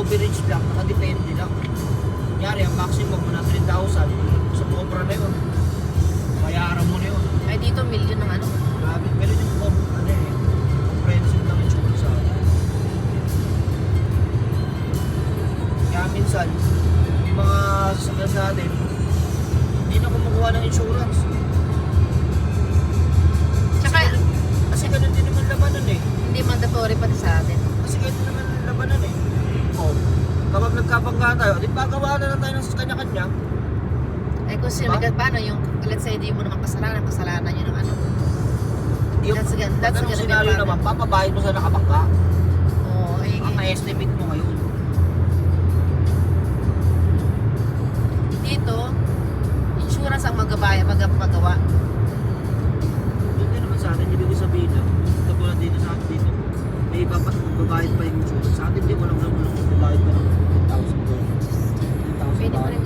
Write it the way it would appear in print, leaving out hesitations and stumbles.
coverage lang, nakadepende lang. Kunyari, ang maximum mo na 3,000, sa Cobra na yun. Bayaran mo na yun. Ay, dito million ng ano. Grabe, pero yung comprehensive lang insurance sa akin. Kaya minsan, yung mga sasakyan natin, hindi na kumukuha ng insurance. Tsaka, Kasi ganun din naman labanan eh. hindi mandatory pati sa atin. Kasi ganun naman labanan eh. Oh, kapag nagkabangga tayo, di pagawa na lang tayo ng kanya-kanya. Ay, kung sino, paano yung, let's say, di mo naman kasalanan yun ng ano. Yung, That's ganung gonna be senaryo a naman, papabayad mo sa nakabangga. Oo, ay, Ang estimate mo ngayon. dito, insurance ang magpagawa. Yun din naman sa atin, ibig sabihin lang, katulad dito sa atin dito, may iba pa magbabayad pa yung insurance. Sa atin, di mo lang magbabayad pa ng 10,000 doon. 10,000 Pwede mo rin